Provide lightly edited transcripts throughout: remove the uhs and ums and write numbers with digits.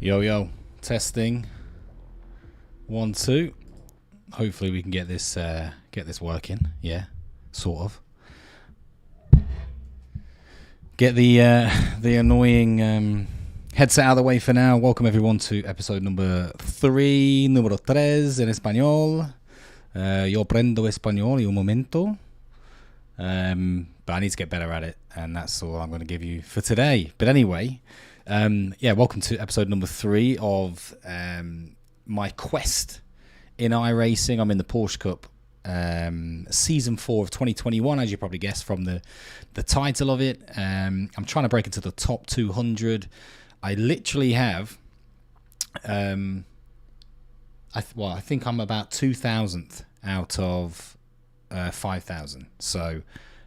Yo yo, testing 1 2. Hopefully we can get this working. Yeah, sort of. Get the annoying headset out of the way for now. Welcome everyone to episode number 3, número 3 en español. Yo aprendo español y un momento. But I need to get better at it, and that's all I'm going to give you for today. But anyway, welcome to episode number 3 of my quest in iRacing. I'm in the Porsche Cup, season 4 of 2021, as you probably guessed from the title of it. I'm trying to break into the top 200. I literally have, I think I'm about 2,000th out of 5,000. So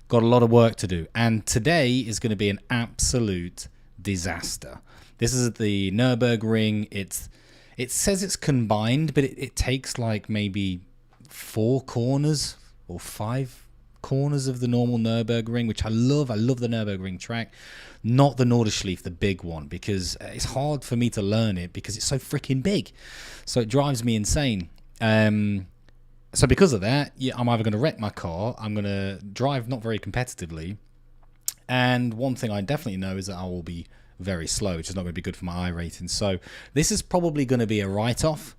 got a lot of work to do, and today is going to be an absolute disaster. This is the Nurburgring. It says it's combined, but it takes like maybe 4 corners or 5 corners of the normal Nurburgring, which I love. I love the Nurburgring track, not the Norderschleife, the big one, because it's hard for me to learn it because it's so freaking big. So it drives me insane. So because of that, I'm either going to wreck my car, I'm going to drive not very competitively, and one thing I definitely know is that I will be very slow, which is not going to be good for my iRating. So this is probably going to be a write-off,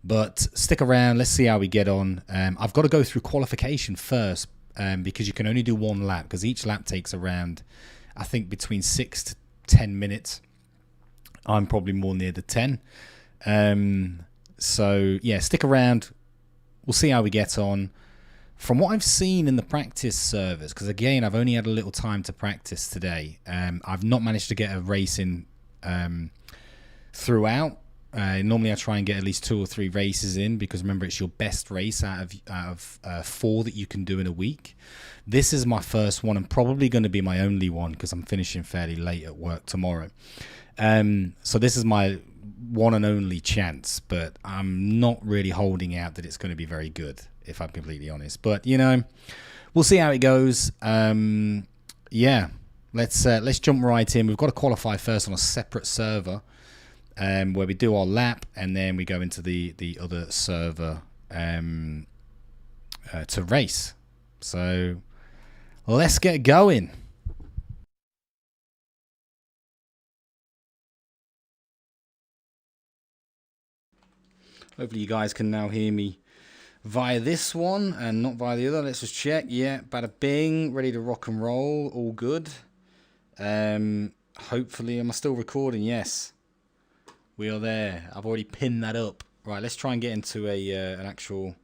but stick around. Let's see how we get on. I've got to go through qualification first, because you can only do 1 lap, because each lap takes around, I think, between 6 to 10 minutes. I'm probably more near the 10. So yeah, stick around. We'll see how we get on. From what I've seen in the practice servers, because again, I've only had a little time to practice today. I've not managed to get a race in throughout. Normally I try and get at least 2 or 3 races in, because remember, it's your best race out of 4 that you can do in a week. This is my first one, and probably going to be my only one, because I'm finishing fairly late at work tomorrow. So this is my one and only chance, but I'm not really holding out that it's going to be very good, if I'm completely honest. But you know, we'll see how it goes. Yeah, let's jump right in. We've got to qualify first on a separate server, where we do our lap, and then we go into the other server to race. So let's get going. Hopefully you guys can now hear me via this one and not via the other. Let's just check. Yeah, bada bing, ready to rock and roll, all good. Hopefully, am I still recording? Yes, we are there. I've already pinned that up. Right, let's try and get into an actual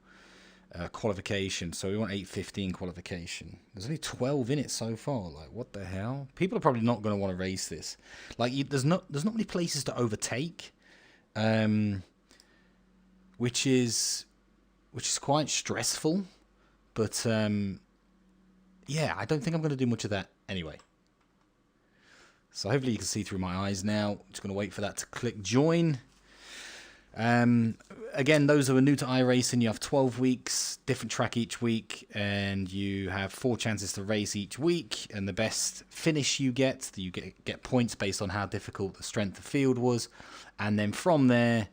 qualification. So we want 8:15 qualification. There's only 12 in it so far. Like, what the hell? People are probably not going to want to race this. Like, there's not many places to overtake. Which is quite stressful, but yeah, I don't think I'm going to do much of that anyway. So hopefully you can see through my eyes now. Just going to wait for that to click join. Again, those who are new to iRacing, you have 12 weeks, different track each week, and you have 4 chances to race each week. And the best finish you get points based on how difficult the strength of field was, and then from there,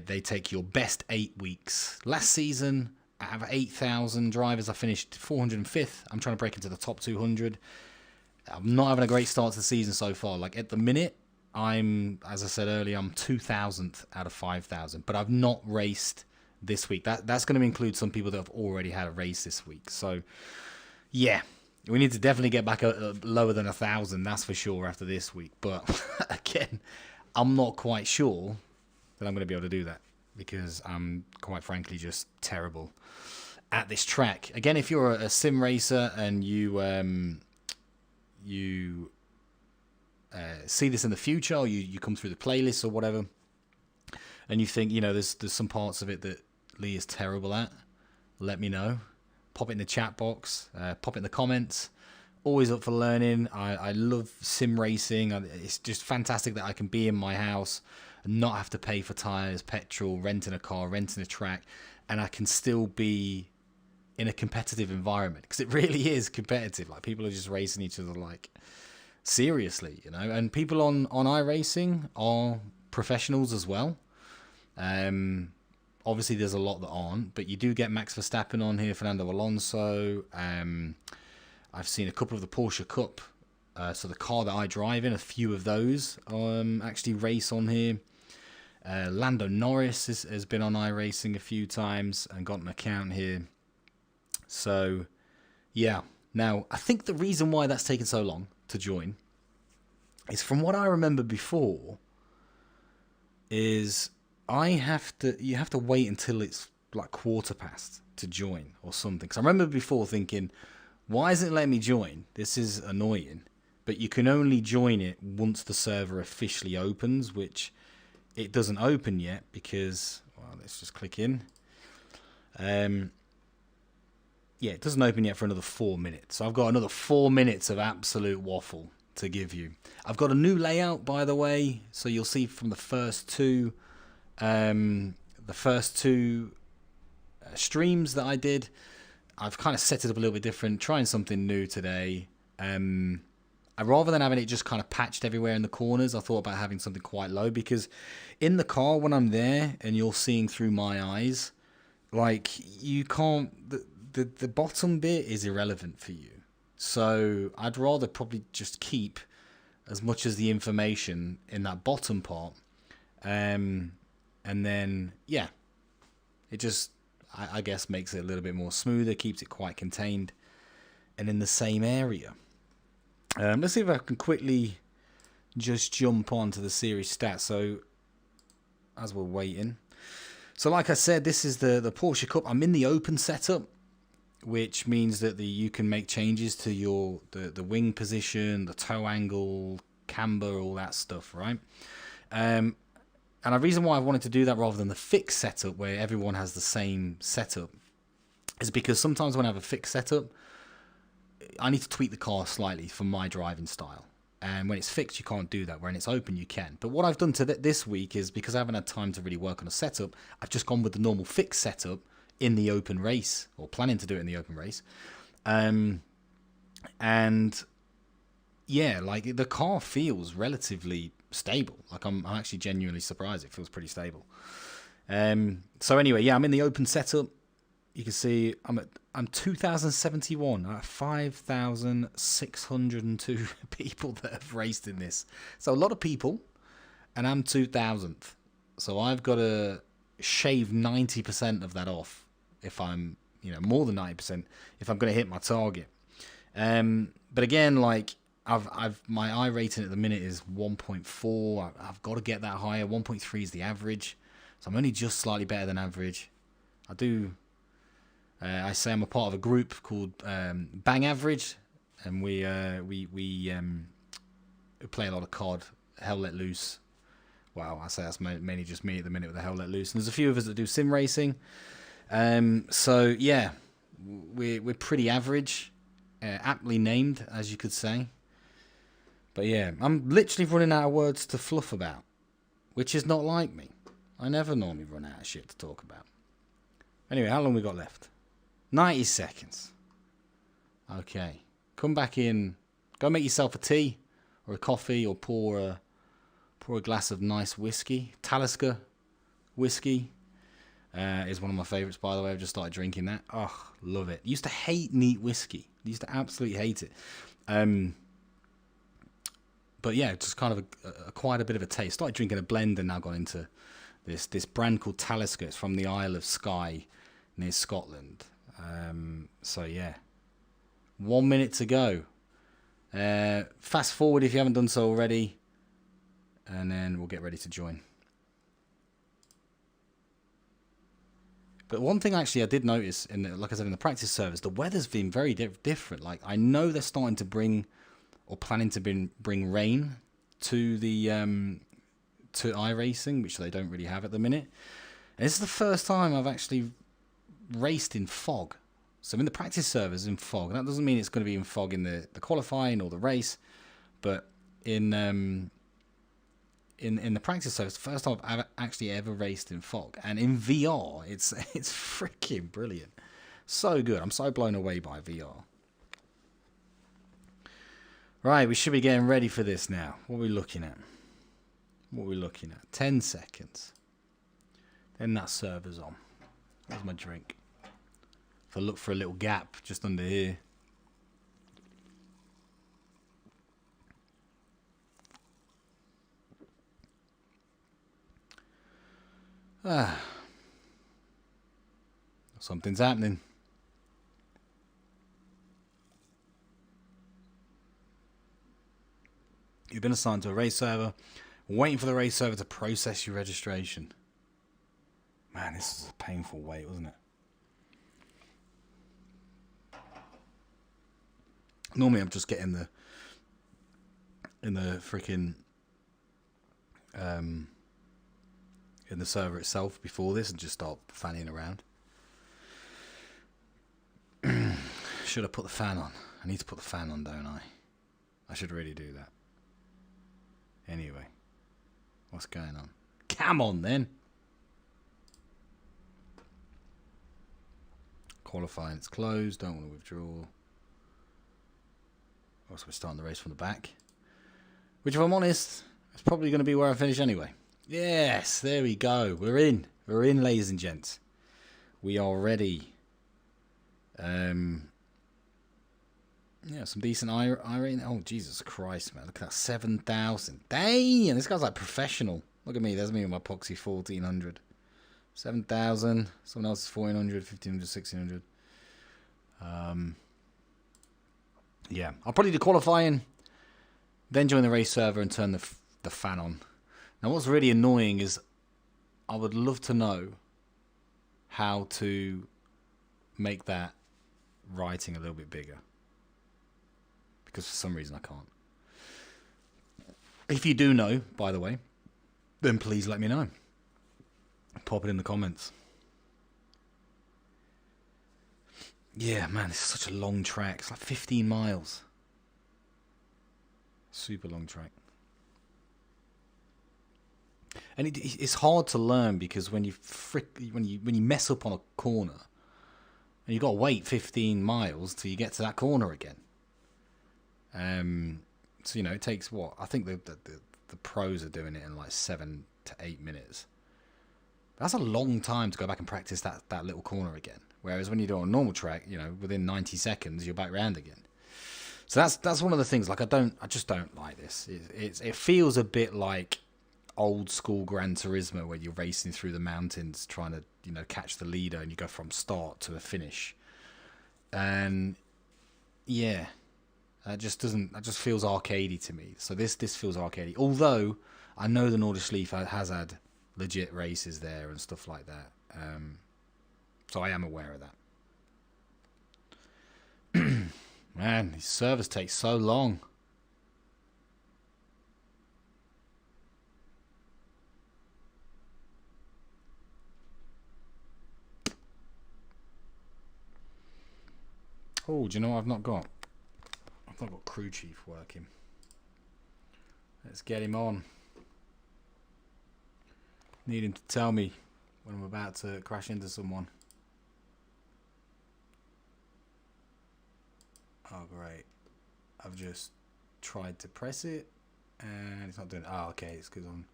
they take your best 8 weeks. Last season, out of 8,000 drivers, I finished 405th. I'm trying to break into the top 200. I'm not having a great start to the season so far. Like, at the minute, as I said earlier, I'm 2,000th out of 5,000. But I've not raced this week. That's going to include some people that have already had a race this week. So, yeah, we need to definitely get back lower than 1,000. That's for sure after this week. But again, I'm not quite sure that I'm going to be able to do that, because I'm quite frankly just terrible at this track. Again, if you're a sim racer and you see this in the future, or you come through the playlist or whatever, and you think, you know, there's some parts of it that Lee is terrible at, let me know. Pop it in the chat box, pop it in the comments. Always up for learning. I love sim racing. It's just fantastic that I can be in my house and not have to pay for tires, petrol, renting a car, renting a track, and I can still be in a competitive environment, because it really is competitive. Like, people are just racing each other like seriously, you know. And people on iRacing are professionals as well. Obviously, there's a lot that aren't, but you do get Max Verstappen on here, Fernando Alonso. I've seen a couple of the Porsche Cup, so the car that I drive in, a few of those actually race on here. Lando Norris has been on iRacing a few times and got an account here. So, yeah. Now, I think the reason why that's taken so long to join is, from what I remember before, is you have to wait until it's like 1:15 to join or something. Because I remember before thinking, why isn't it letting me join? This is annoying. But you can only join it once the server officially opens, which it doesn't open yet because, well, let's just click in. Yeah, it doesn't open yet for another 4 minutes. So I've got another 4 minutes of absolute waffle to give you. I've got a new layout, by the way, so you'll see from the first two streams that I did, I've kind of set it up a little bit different, trying something new today. Rather than having it just kind of patched everywhere in the corners, I thought about having something quite low, because in the car when I'm there and you're seeing through my eyes, like, you can't, the bottom bit is irrelevant for you. So I'd rather probably just keep as much as the information in that bottom part. And then, yeah, it just, I guess, makes it a little bit more smoother, keeps it quite contained and in the same area. Let's see if I can quickly just jump on to the series stats. So, as we're waiting. So, like I said, this is the Porsche Cup. I'm in the open setup, which means that you can make changes to your the wing position, the toe angle, camber, all that stuff, right? And the reason why I wanted to do that rather than the fixed setup where everyone has the same setup is because sometimes when I have a fixed setup, I need to tweak the car slightly for my driving style. And when it's fixed, you can't do that. When it's open, you can. But what I've done to this week is, because I haven't had time to really work on a setup, I've just gone with the normal fixed setup in the open race, or planning to do it in the open race. And yeah, like, the car feels relatively stable. Like, I'm actually genuinely surprised. It feels pretty stable. So anyway, yeah, I'm in the open setup. You can see I'm 2,071 out of 5,602 people that have raced in this. So a lot of people, and I'm 2,000th. So I've got to shave 90% of that off if I'm, more than 90% if I'm going to hit my target. But again, like, my I rating at the minute is 1.4. I've got to get that higher. 1.3 is the average, so I'm only just slightly better than average. I say I'm a part of a group called Bangaverage, and we play a lot of COD, Hell Let Loose. Wow, I say that's mainly just me at the minute with the Hell Let Loose. And there's a few of us that do sim racing. So yeah, we're pretty average, aptly named, as you could say. But yeah, I'm literally running out of words to fluff about, which is not like me. I never normally run out of shit to talk about. Anyway, how long we got left? 90 seconds. Okay. Come back in. Go make yourself a tea or a coffee, or pour a glass of nice whiskey. Talisker whiskey is one of my favourites, by the way. I've just started drinking that. Oh, love it. Used to hate neat whiskey. Used to absolutely hate it. But yeah, just kind of quite a bit of a taste. Started drinking a blend and now got into this brand called Talisker. It's from the Isle of Skye near Scotland. So yeah, 1 minute to go. Fast forward if you haven't done so already, and then we'll get ready to join. But one thing actually I did notice, like I said, in the practice servers, the weather's been very different. Like, I know they're starting to bring, or planning to bring rain to the to iRacing, which they don't really have at the minute. And this is the first time I've actually raced in fog. So in the practice servers in fog. And that doesn't mean it's going to be in fog in the qualifying or the race, but in the practice servers, the first time I've actually ever raced in fog. And in VR, it's freaking brilliant. So good. I'm so blown away by VR. Right, we should be getting ready for this now. What are we looking at? What are we looking at? 10 seconds. Then that server's on. There's my drink. If I look for a little gap just under here. Something's happening. You've been assigned to a race server. Waiting for the race server to process your registration. Man, this is a painful wait, wasn't it? Normally I'm just getting in the freaking in the server itself before this and just start fanning around. Should I put the fan on? I need to put the fan on, don't I? I should really do that. Anyway, what's going on? Come on then. Qualifying, it's closed. Don't want to withdraw. Also, we're starting the race from the back, which, if I'm honest, is probably going to be where I finish anyway. Yes, there we go. We're in. We're in, ladies and gents. We are ready. Yeah, some decent iRacing. Oh, Jesus Christ, man. Look at that. 7,000. Dang, this guy's like professional. Look at me. There's me with my Poxy 1400. 7,000. Someone else is 1,400, 1,500, 1,600. Yeah, I'll probably do qualifying, then join the race server and turn the fan on. Now, what's really annoying is I would love to know how to make that writing a little bit bigger. Because for some reason I can't. If you do know, by the way, then please let me know. Pop it in the comments. Yeah, man, it's such a long track. It's like 15 miles. Super long track. And it's hard to learn because when you mess up on a corner, and you've got to wait 15 miles till you get to that corner again. So, it takes what? I think the pros are doing it in like 7 to 8 minutes. That's a long time to go back and practice that little corner again. Whereas when you do it on a normal track, within 90 seconds, you're back round again. So that's one of the things. Like, I just don't like this. It feels a bit like old school Gran Turismo where you're racing through the mountains trying to, catch the leader and you go from start to a finish. And yeah, that just feels arcadey to me. So this feels arcadey. Although I know the Nordschleife has had legit races there and stuff like that. So I am aware of that. Man, these servers take so long. Oh, do you know what I've not got? I've not got crew chief working. Let's get him on. Need him to tell me when I'm about to crash into someone. Oh, great. I've just tried to press it and it's not doing it. Oh, okay. It's because on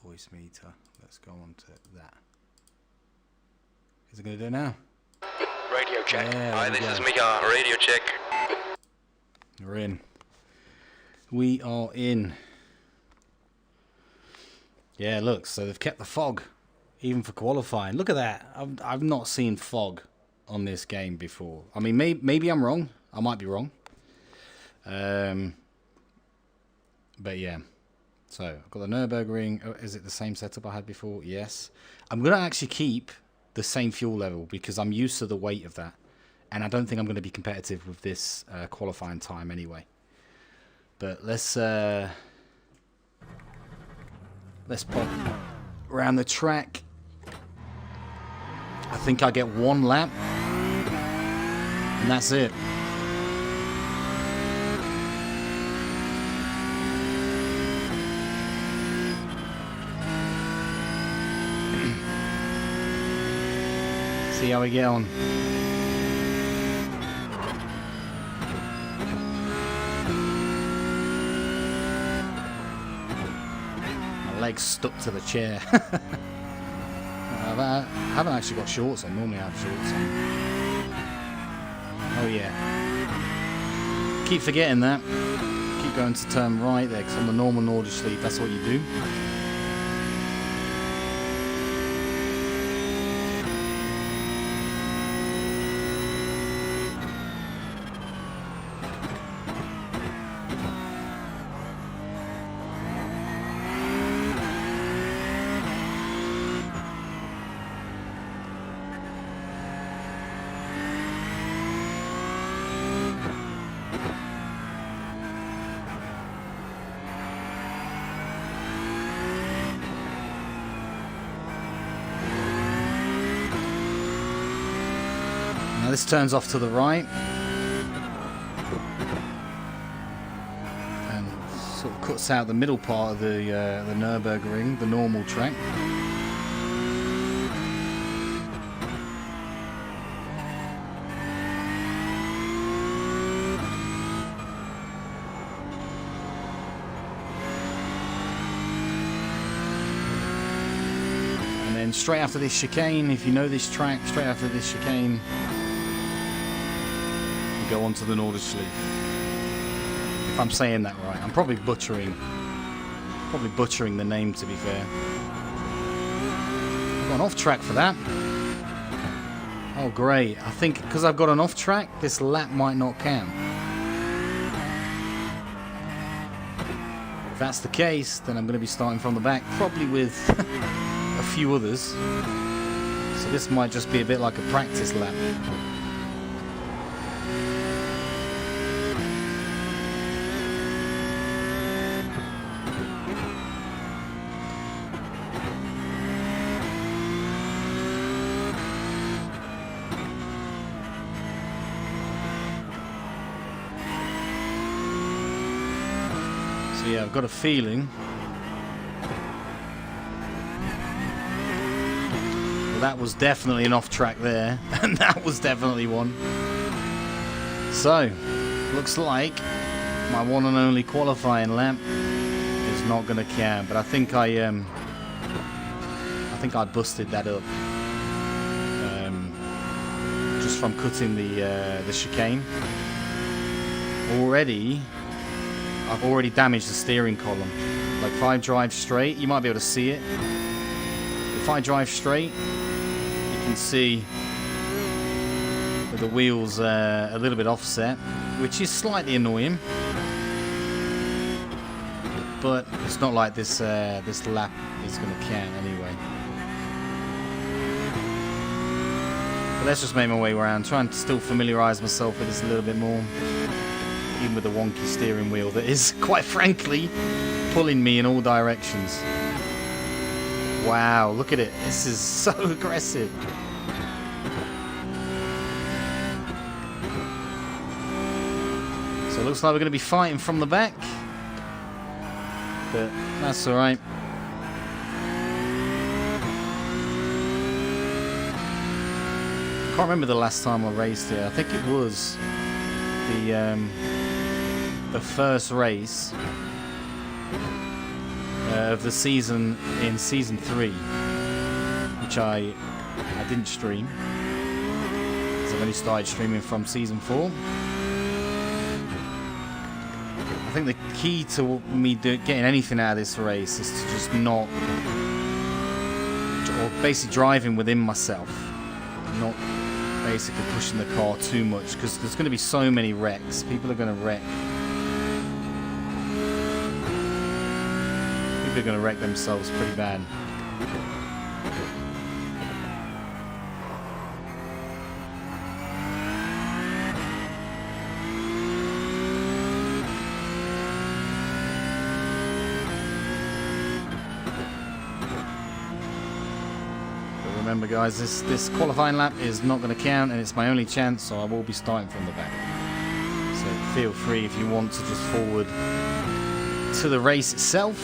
voice meter. Let's go on to that. Is it going to do it now? Radio check. Yeah, Hi, this is Mika. Radio check. We're in. We are in. Yeah, look. So they've kept the fog even for qualifying. Look at that. I've not seen fog on this game before. I mean, maybe I'm wrong. I might be wrong. But yeah. So I've got the Nurburgring. Oh, is it the same setup I had before? Yes. I'm going to actually keep the same fuel level because I'm used to the weight of that. And I don't think I'm going to be competitive with this qualifying time anyway. But let's pop around the track. I think I get one lap. And that's it. See how we get on. legs stuck to the chair. I haven't actually got shorts on. Normally I have shorts on. Oh yeah. Keep forgetting that. Keep going to turn right there, because on the normal Norderschleife, that's what you do. Now this turns off to the right and sort of cuts out the middle part of the Nurburgring, the normal track. And then straight after this chicane, if you know this track, straight after this chicane, go on to the Norderschleife. If I'm saying that right. I'm probably butchering the name, to be fair. I've got an off track for that. Oh great. I think because I've got an off track, this lap might not count. If that's the case, then I'm going to be starting from the back, probably with a few others. So this might just be a bit like a practice lap. Yeah, I've got a feeling well, that was definitely an off track there, and that was definitely one. So, looks like my one and only qualifying lap is not going to count, but I think I busted that up just from cutting the chicane. I've already damaged the steering column. Like if I drive straight, you might be able to see it. If I drive straight, you can see that the wheels are a little bit offset, which is slightly annoying. But it's not like this lap is going to count anyway. But let's just make my way around, trying to still familiarise myself with this a little bit more. Even with the wonky steering wheel that is, quite frankly, pulling me in all directions. Wow, look at it. This is so aggressive. So it looks like we're going to be fighting from the back. But that's alright. I can't remember the last time I raced here. I think it was the first race of the season in season 3, which I didn't stream because I've only started streaming from season 4. I think the key to me getting anything out of this race is to just not, or basically driving within myself, not basically pushing the car too much, because there's going to be so many wrecks. People are going to wreck. People are going to wreck themselves pretty bad. But remember guys, this qualifying lap is not going to count, and it's my only chance, so I will be starting from the back. So feel free if you want to just forward to the race itself.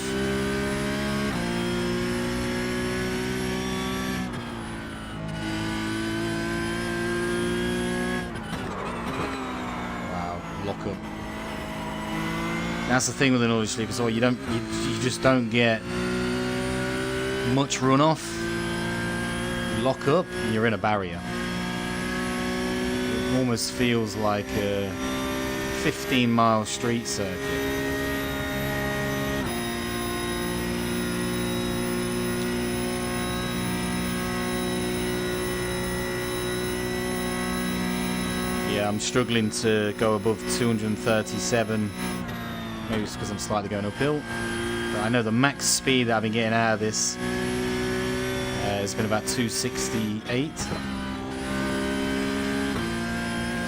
That's the thing with the Norderschleife as well. You just don't get much runoff, you lock up and you're in a barrier. It almost feels like a 15-mile street circuit. Yeah, I'm struggling to go above 237. Maybe it's because I'm slightly going uphill. But I know the max speed that I've been getting out of this has been about 268.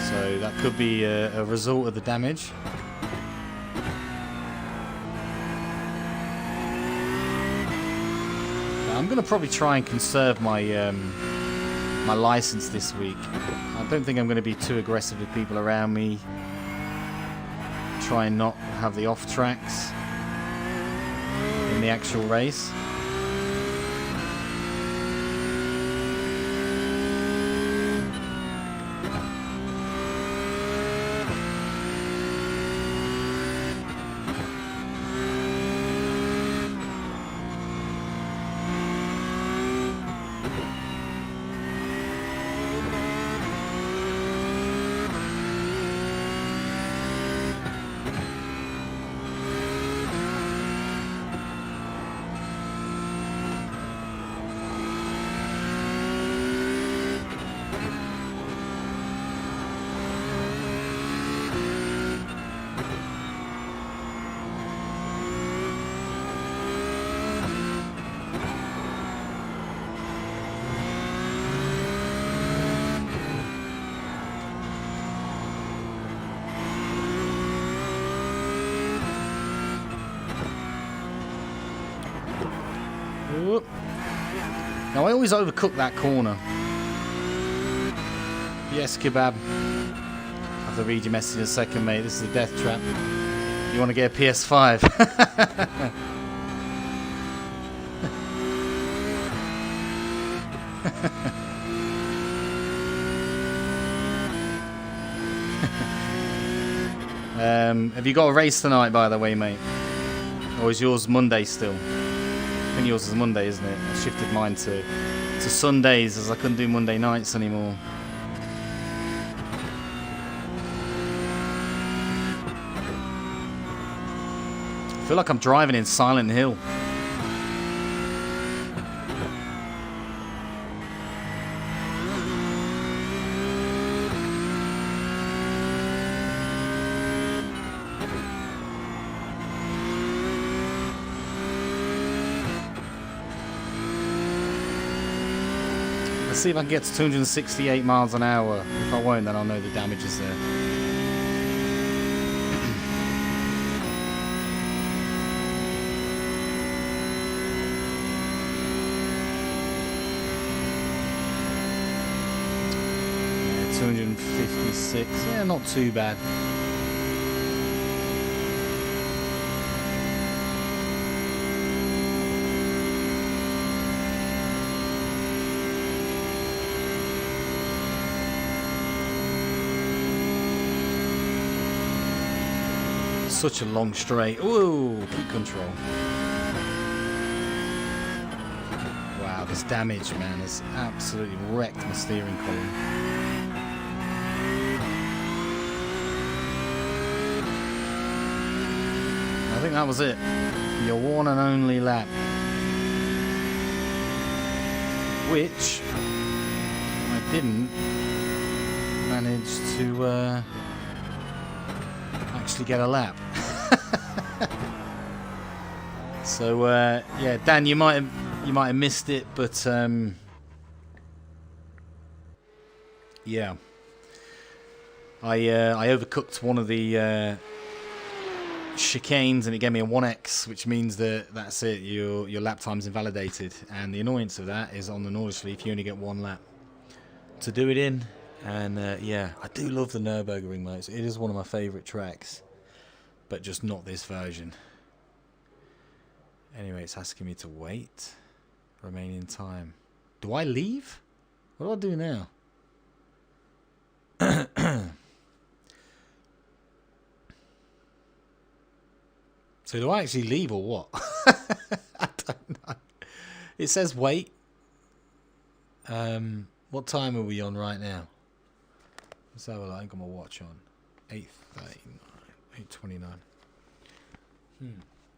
So that could be a result of the damage. But I'm going to probably try and conserve my my license this week. I don't think I'm going to be too aggressive with people around me. Try and not have the off tracks in the actual race. Now I always overcook that corner. Yes, Kebab. I have to read your message in a second, mate. This is a death trap. You want to get a PS5? Have you got a race tonight, by the way, mate? Or is yours Monday still? I think yours is Monday, isn't it? I shifted mine to Sundays as I couldn't do Monday nights anymore. I feel like I'm driving in Silent Hill. Let's see if I can get to 268 miles an hour. If I won't, then I'll know the damage is there. Yeah, 256. Yeah, not too bad. Such a long straight. Ooh, keep control. Wow, this damage, man, has absolutely wrecked my steering column. I think that was it. Your one and only lap. Which I didn't manage to actually get a lap. So yeah, Dan, you might have missed it, but yeah, I overcooked one of the chicanes and it gave me a 1x, which means that that's it. Your lap time's invalidated, and the annoyance of that is on the Nordic Leaf you only get one lap to do it in. And yeah, I do love the Nurburgring, mate. It is one of my favourite tracks, but just not this version. Anyway, it's asking me to wait. Remaining time. Do I leave? What do I do now? So do I actually leave or what? I don't know. It says wait. What time are we on right now? Let's have a look. I got my watch on. 8:39. 8:29.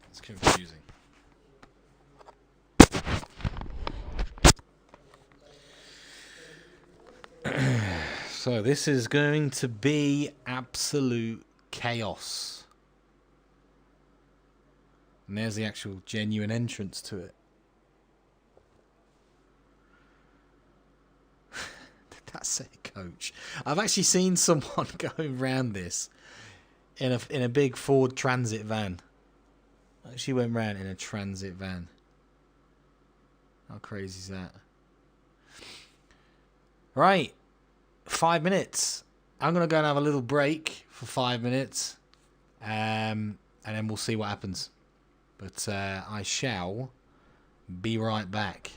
It's confusing. So this is going to be absolute chaos. And there's the actual genuine entrance to it. That's it, coach. I've actually seen someone going round this in a big Ford Transit van. Actually went round in a transit van. How crazy is that? Right. 5 minutes. I'm going to go and have a little break for 5 minutes. And then we'll see what happens. But I shall be right back.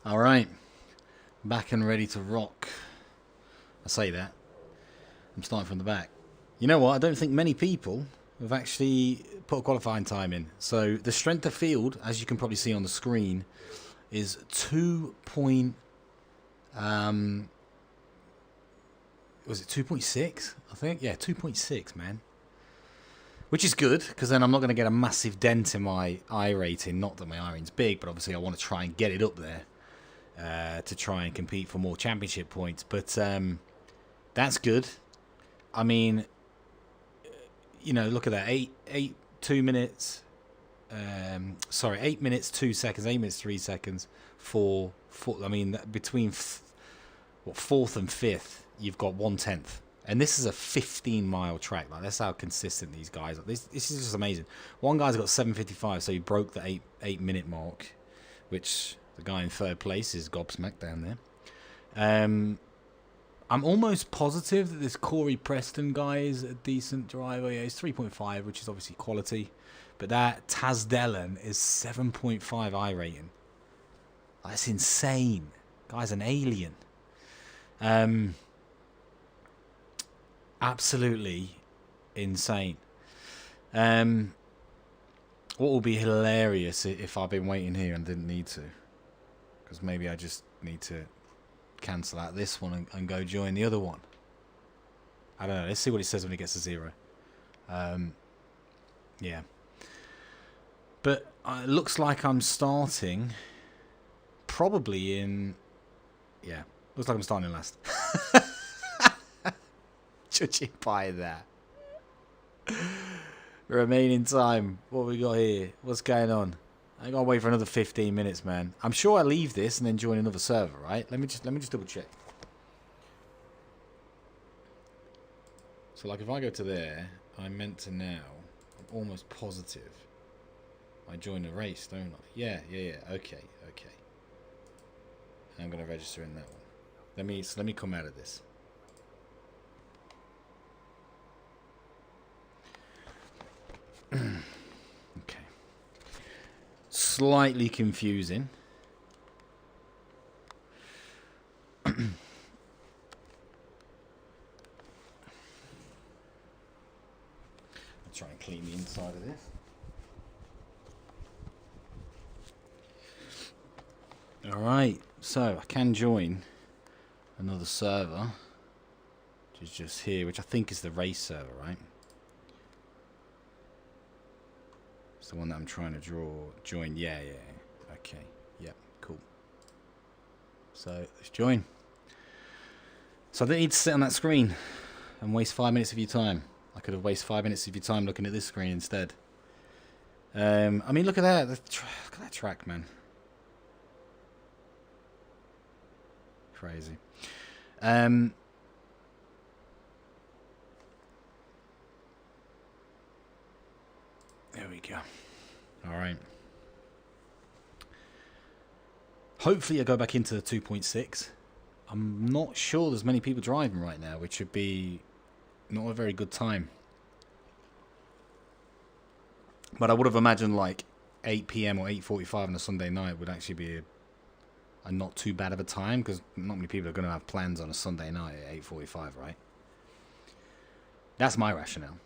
All right, back and ready to rock. I say that. I'm starting from the back. You know what? I don't think many people have actually put a qualifying time in. So the strength of field, as you can probably see on the screen, is 2. Was it 2.6? I think. Yeah, 2.6, man. Which is good, because then I'm not going to get a massive dent in my I rating. Not that my I rating's big, but obviously I want to try and get it up there. to try and compete for more championship points. But that's good. I mean, you know, look at that. 8 minutes 2 seconds, 8 minutes 3 seconds for I mean, between fourth and fifth, you've got 1/10. And this is a 15-mile track. Like, that's how consistent these guys are. This is just amazing. One guy's got 7:55, so he broke the 8-minute mark, which the guy in third place is gobsmacked down there. I'm almost positive that this Corey Preston guy is a decent driver. Yeah, he's 3.5, which is obviously quality. But that Taz Dillon is 7.5 I rating. That's insane. Guy's an alien. Absolutely insane. What will be hilarious if I've been waiting here and didn't need to, because maybe I just need to cancel out this one and go join the other one. I don't know. Let's see what it says when it gets to 0. Yeah. But it looks like I'm starting probably in... Yeah, looks like I'm starting in last. Judging by that. Remaining time. What we got here? What's going on? I gotta wait for another 15 minutes, man. I'm sure I leave this and then join another server, right? Let me just double check. So, like, if I go to there, I'm meant to now. I'm almost positive. I join the race, don't I? Yeah. Okay. I'm gonna register in that one. Let me come out of this. Okay. Slightly confusing. I'll try and clean the inside of this. Alright, so I can join another server, which is just here, which I think is the race server, right? It's the one that I'm trying to join. Yeah. Okay, yep, cool. So let's join. So I don't need to sit on that screen and waste 5 minutes of your time. I could have wasted 5 minutes of your time looking at this screen instead. I mean, look at that. Look at that track, man. Crazy. There we go. All right. Hopefully I go back into the 2.6. I'm not sure there's many people driving right now, which would be not a very good time. But I would have imagined like 8 p.m. or 8:45 on a Sunday night would actually be a not too bad of a time, because not many people are going to have plans on a Sunday night at 8:45, right? That's my rationale.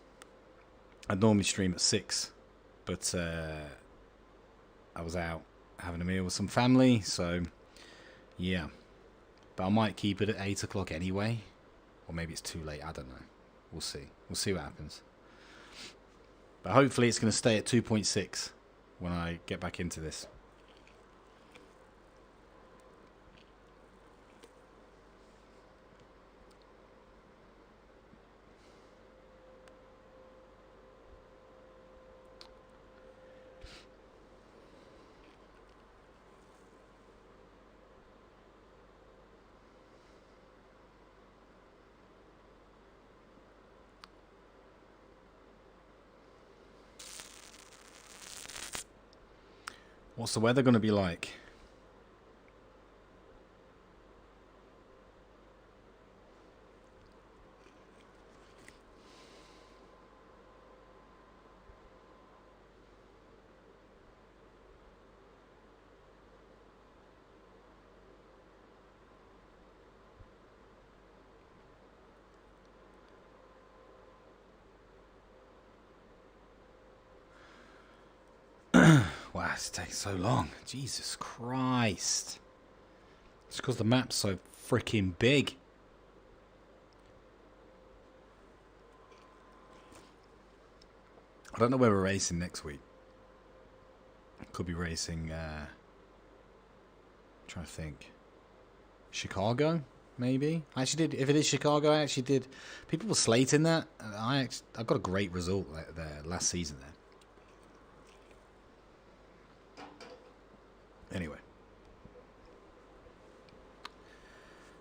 I'd normally stream at 6, but I was out having a meal with some family, so yeah. But I might keep it at 8 o'clock anyway, or maybe it's too late, I don't know. We'll see. We'll see what happens. But hopefully it's going to stay at 2.6 when I get back into this. What's the weather going to be like? Wow, it's taking so long. Jesus Christ. It's because the map's so freaking big. I don't know where we're racing next week. Could be racing, trying to think. Chicago, maybe. I actually did. If it is Chicago, I actually did. People were slating that. I got a great result there last season there. Anyway.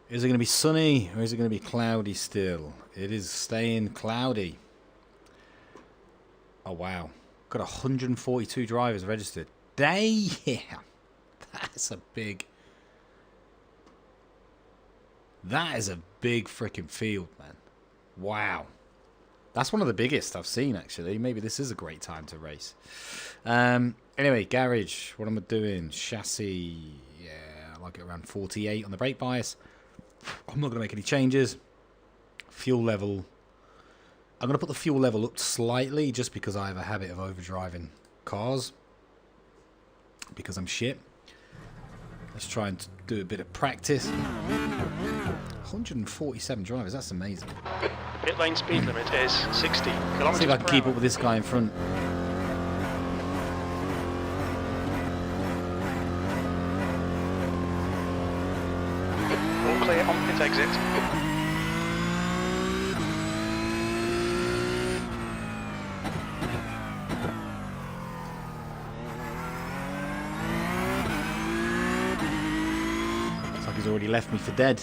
Is it going to be sunny or is it going to be cloudy still? It is staying cloudy. Oh, wow. Got 142 drivers registered. Damn! That's a big... That is a big freaking field, man. Wow. That's one of the biggest I've seen, actually. Maybe this is a great time to race. Anyway, garage. What am I doing? Chassis. Yeah, I like it around 48 on the brake bias. I'm not going to make any changes. Fuel level. I'm going to put the fuel level up slightly just because I have a habit of overdriving cars. Because I'm shit. Let's try and do a bit of practice. 147 drivers, that's amazing. Pit lane speed limit is 60 kilometers. See if I can keep up with this guy in front. All clear on pit exit. Looks like he's already left me for dead.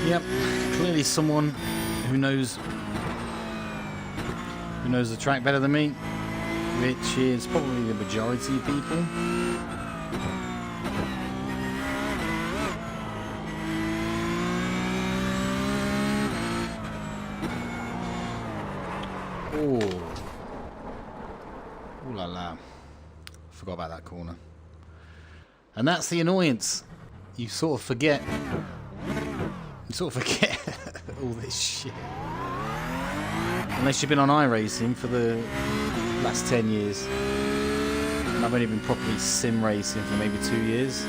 Yep, clearly someone who knows the track better than me, which is probably the majority of people. Oh, ooh la la! Forgot about that corner, and that's the annoyance. You sort of forget. All this shit. Unless you've been on iRacing for the last 10 years. And I've only been properly sim racing for maybe 2 years.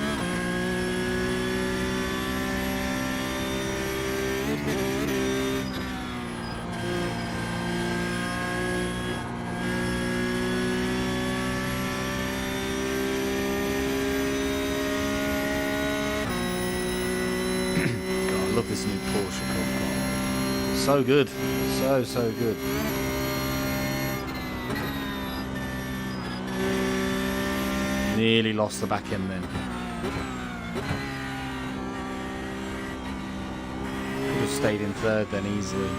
I love this new Porsche Cup. So good. So good. Nearly lost the back end then. Could have stayed in third then easily.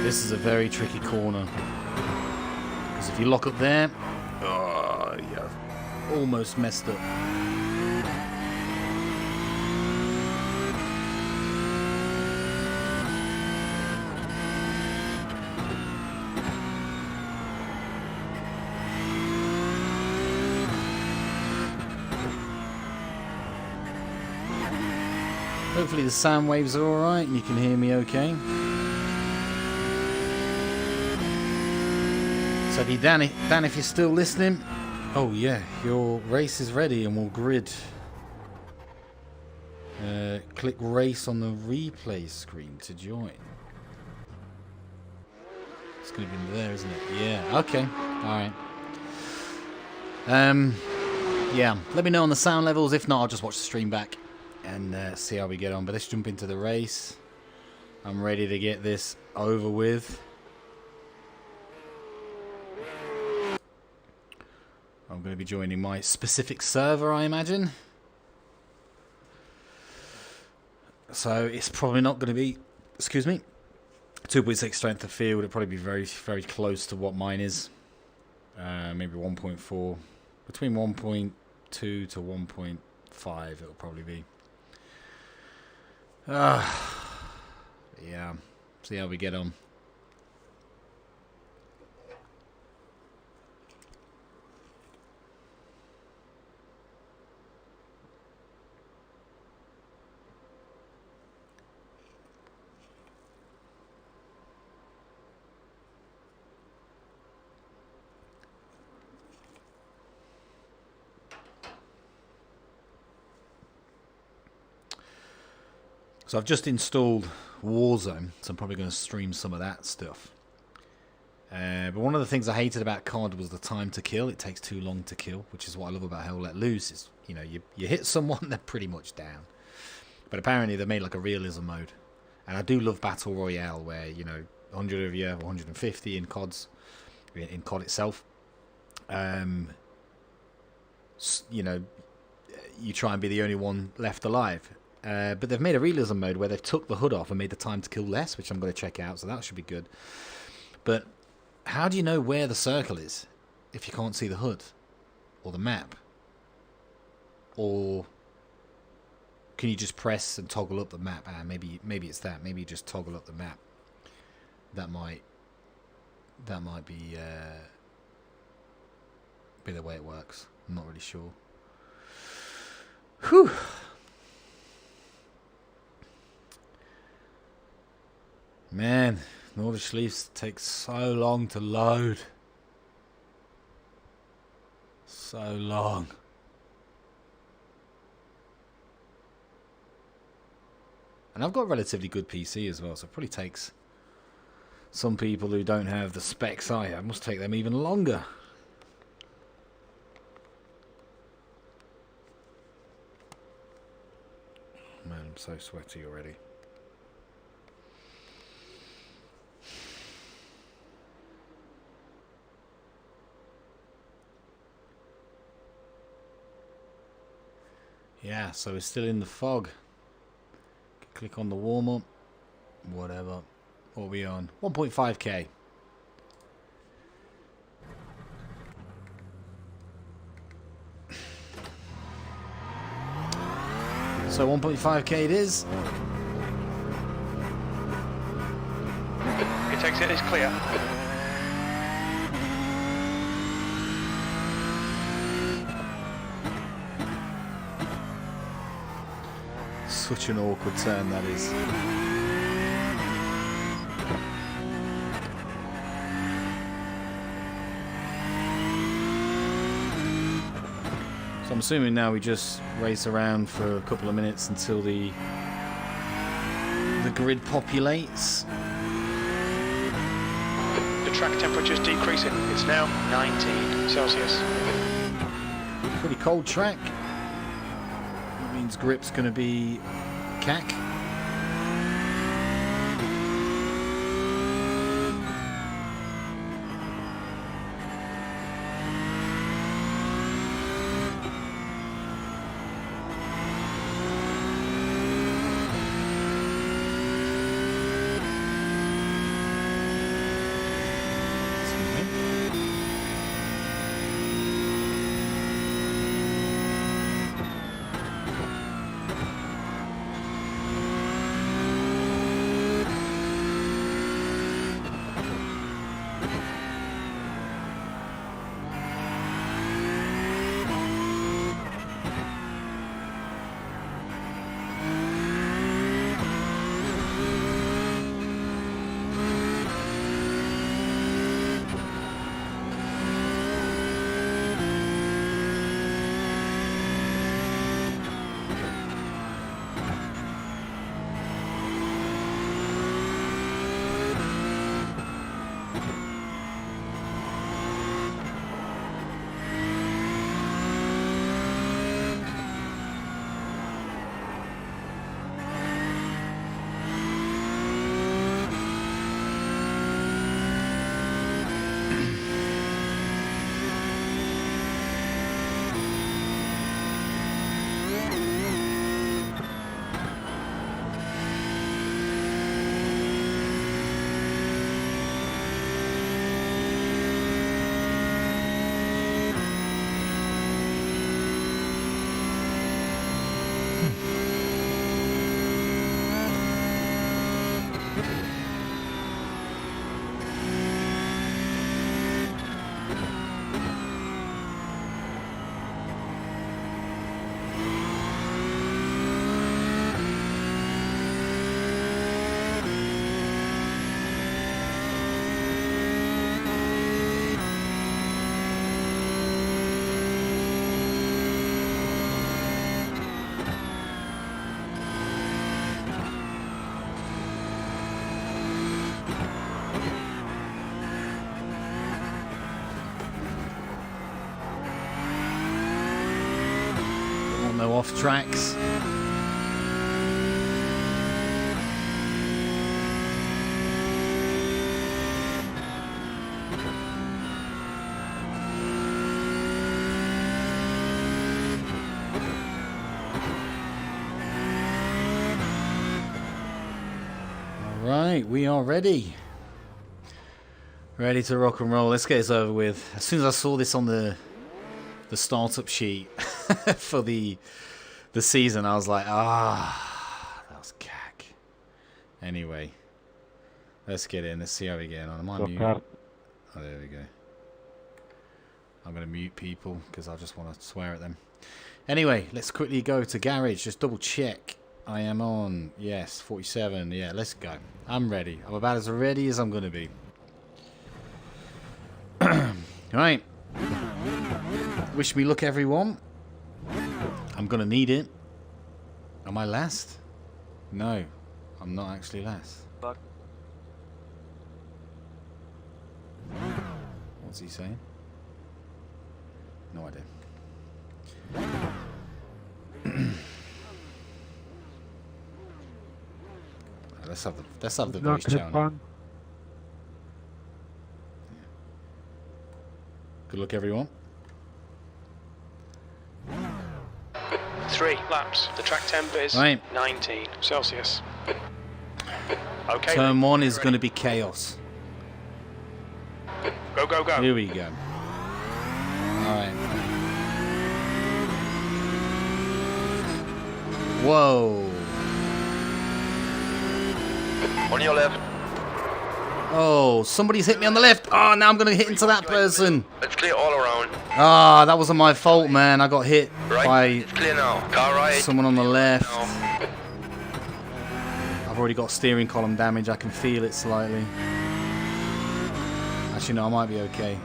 This is a very tricky corner. Because if you lock up there, oh, you're almost messed up. Hopefully the sound waves are alright and you can hear me okay. So Dan, if you're still listening, oh yeah, your race is ready and we'll grid. Click race on the replay screen to join. It's going to be there, isn't it? Yeah, okay, alright. Yeah, let me know on the sound levels. If not, I'll just watch the stream back and see how we get on. But let's jump into the race. I'm ready to get this over with. I'm going to be joining my specific server, I imagine. So it's probably not going to be, excuse me, 2.6 strength of field. It'll probably be very, very close to what mine is. Maybe 1.4, between 1.2 to 1.5 it'll probably be. Yeah, see how we get on. So I've just installed Warzone, so I'm probably going to stream some of that stuff. But one of the things I hated about COD was the time to kill. It takes too long to kill, which is what I love about Hell Let Loose. Is, you know, you hit someone, they're pretty much down. But apparently they made like a realism mode. And I do love Battle Royale, where, you know, 100 of you, 150 in COD itself. You know, you try and be the only one left alive. But they've made a realism mode where they've took the hood off and made the time to kill less, which I'm going to check out, so that should be good. But how do you know where the circle is if you can't see the hood or the map? Or can you just press and toggle up the map? Maybe it's that. Maybe you just toggle up the map. That might be the way it works. I'm not really sure. Whew. Man, Norderschleife takes so long to load. So long. And I've got a relatively good PC as well, so it probably takes some people who don't have the specs I have, must take them even longer. Man, I'm so sweaty already. Yeah, so we're still in the fog. Click on the warm-up. Whatever. What are we on? 1.5k. So 1.5k it is. It takes it is clear. Such an awkward turn that is. So I'm assuming now we just race around for a couple of minutes until the grid populates. The track temperature is decreasing. It's now 19 Celsius. Pretty cold track. That means grip's going to be cack. off tracks. Right, we are ready. Ready to rock and roll. Let's get this over with. As soon as I saw this on the startup sheet for the season, I was like, that was cack. Anyway, let's get in. Let's see how we get on. Am I mute? Oh, there we go. I'm going to mute people because I just want to swear at them. Anyway, let's quickly go to garage. Just double check. I am on. Yes, 47. Yeah, let's go. I'm ready. I'm about as ready as I'm going to be. Right. Wish me luck, everyone. I'm going to need it. Am I last? No, I'm not actually last. What's he saying? No idea. Let's have the voice channel. Good luck, everyone. 3 laps. The track temp is 19 Celsius. Okay. Turn 1 is going to be chaos. Go, go, go. Here we go. Alright. Whoa. On your left. Oh, somebody's hit me on the left. Oh, now I'm going to hit into that person. It's clear all around. Ah, that wasn't my fault, man. I got hit by It's clear now. Car right. someone on the left. Now. I've already got steering column damage. I can feel it slightly. Actually, no, I might be okay.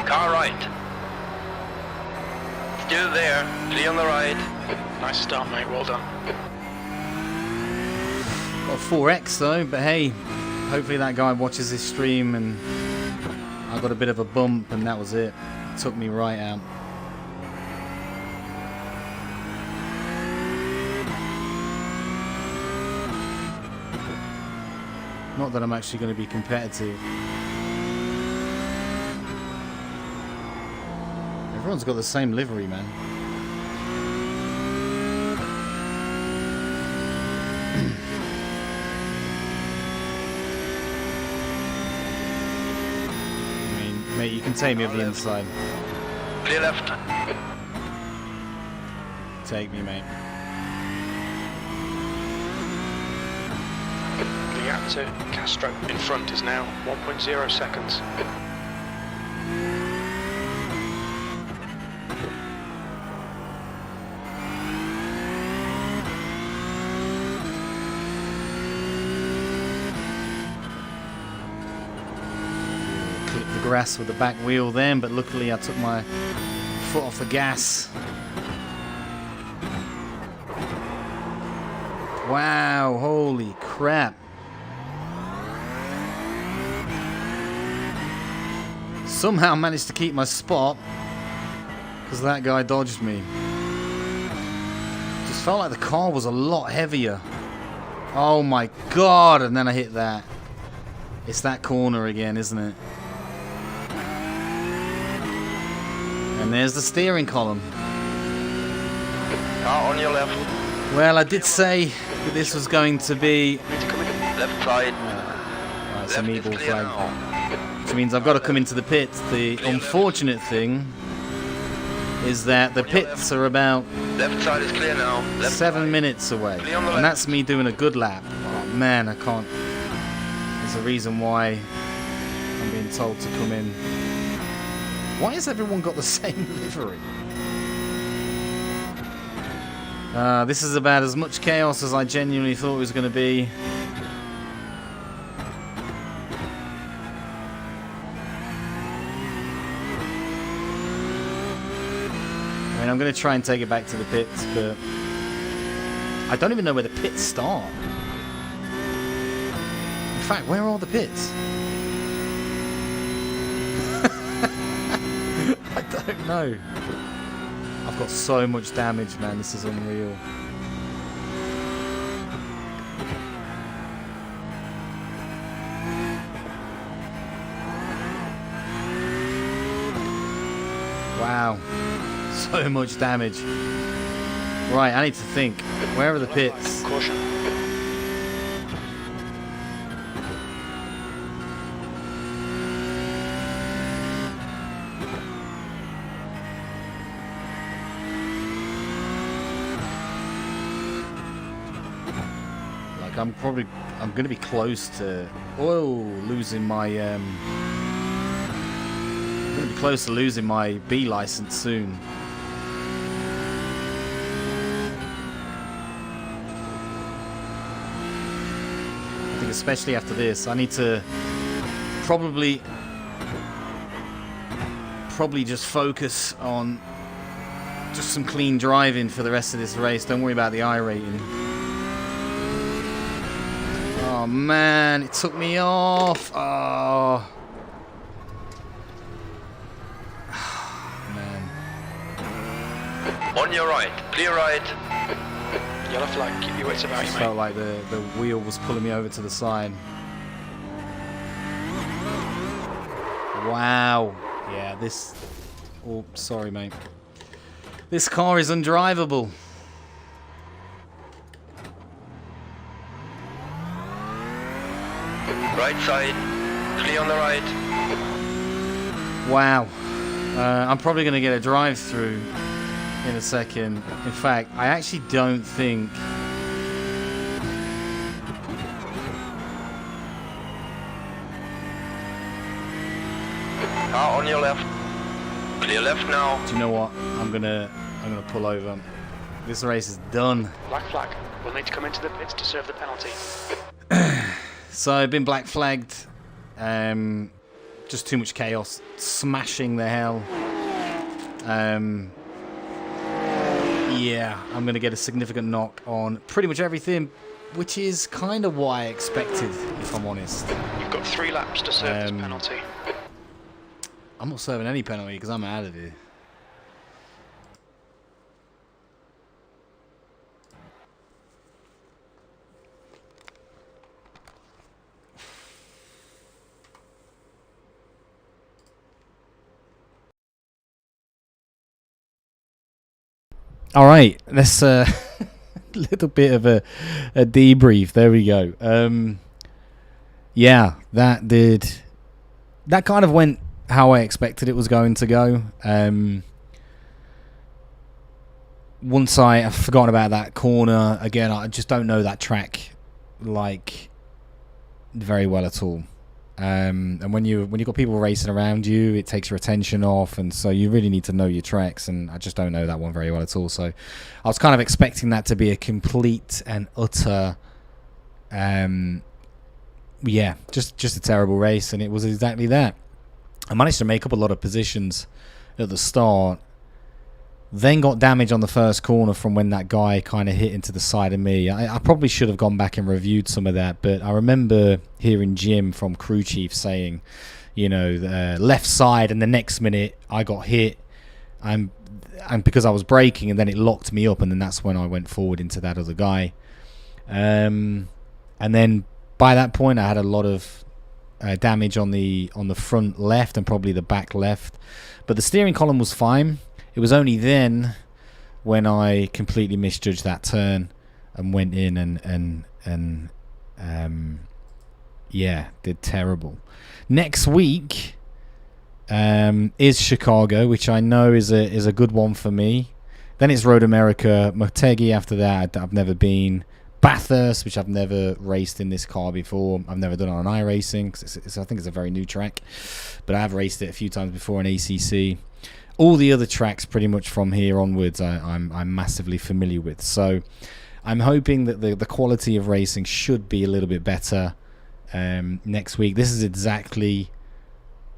Car right. Still there. Clear on the right. Nice start, mate. Well done. Got a 4X though, but hey, hopefully that guy watches this stream and I got a bit of a bump and that was it. Took me right out. Not that I'm actually going to be competitive. Everyone's got the same livery, man. Mate, you can take me over the inside. Clear left. Take me, mate. The gap to Castro in front is now 1.0 seconds. Grass with the back wheel then, but luckily I took my foot off the gas. Wow, holy crap. Somehow managed to keep my spot because that guy dodged me. Just felt like the car was a lot heavier. Oh my god, and then I hit that. It's that corner again, isn't it? And there's the steering column. Car on your left. Well, I did say that this was going to be... Left side. Right, it's a meatball flag. Which means I've got to come into the pits. The unfortunate thing is that the pits are about Left side is clear now. Left 7 minutes away. And that's me doing a good lap. Oh man, I can't... There's a reason why I'm being told to come in. Why has everyone got the same livery? This is about as much chaos as I genuinely thought it was going to be. I mean, I'm going to try and take it back to the pits, but I don't even know where the pits start. In fact, where are all the pits? I don't know. I've got so much damage, man. This is unreal. Wow. So much damage. Right, I need to think. Where are the pits? Caution. Like I'm going to be close to losing my I'm going to be close to losing my B license soon. I think especially after this, I need to probably just focus on just some clean driving for the rest of this race. Don't worry about the I rating. Oh man, it took me off. Oh. Man. On your right, clear right. Yellow flag, keep your wits about you, mate. Felt like the wheel was pulling me over to the side. Wow. Yeah, this... Oh, sorry, mate. This car is undrivable. Right side, clear on the right. Wow. I'm probably going to get a drive-through in a second. In fact, I actually don't think... On your left. Clear left now. Do you know what? I'm gonna pull over. This race is done. Black flag. We'll need to come into the pits to serve the penalty. So I've been black flagged. Just too much chaos. Smashing the hell. Yeah, I'm going to get a significant knock on pretty much everything, which is kind of what I expected, if I'm honest. You've got 3 laps to serve this penalty. I'm not serving any penalty because I'm out of here. All right, let's little bit of a debrief. There we go. Yeah, that kind of went how I expected it was going to go. Once I've forgotten about that corner again, I just don't know that track like very well at all. And when you've got people racing around you, it takes your attention off, and so you really need to know your tracks, and I just don't know that one very well at all. So I was kind of expecting that to be a complete and utter just a terrible race, and it was exactly that. I managed to make up a lot of positions at the start, then got damage on the first corner from when that guy kind of hit into the side of me. I probably should have gone back and reviewed some of that, but I remember hearing Jim from Crew Chief saying, the left side, and the next minute I got hit, and because I was braking, and then it locked me up, and then that's when I went forward into that other guy. And then by that point I had a lot of damage on the front left and probably the back left, but the steering column was fine. It was only then when I completely misjudged that turn and went in and did terrible. Next week is Chicago, which I know is a good one for me. Then it's Road America, Motegi after that. I've never been. Bathurst, which I've never raced in this car before. I've never done it on iRacing, 'cause I think it's a very new track, but I have raced it a few times before in ACC. All the other tracks pretty much from here onwards I'm massively familiar with, so I'm hoping that the quality of racing should be a little bit better next week. This is exactly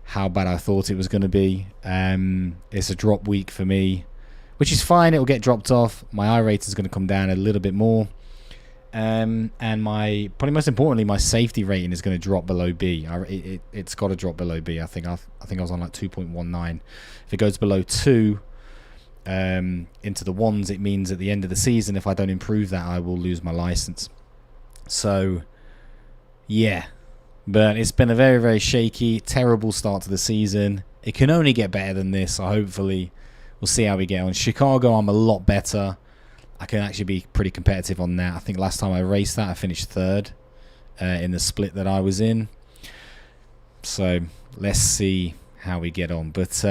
how bad I thought it was going to be. It's a drop week for me, which is fine. It'll get dropped off. My I rate is going to come down a little bit more. And probably most importantly, my safety rating is going to drop below B. It's got to drop below B. I think I was on like 2.19. If it goes below 2, into the ones, it means at the end of the season, if I don't improve that, I will lose my license. So, yeah. But it's been a very, very shaky, terrible start to the season. It can only get better than this, so hopefully we'll see how we get on. Chicago, I'm a lot better. I can actually be pretty competitive on that. I think last time I raced that, I finished third in the split that I was in. So let's see how we get on. But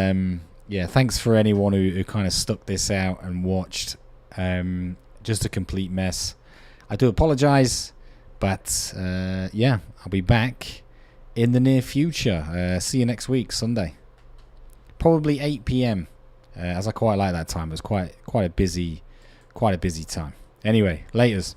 yeah, thanks for anyone who kind of stuck this out and watched. Just a complete mess. I do apologise, but yeah, I'll be back in the near future. See you next week, Sunday. Probably 8 p.m. As I quite like that time. It was quite a busy time. Anyway, laters.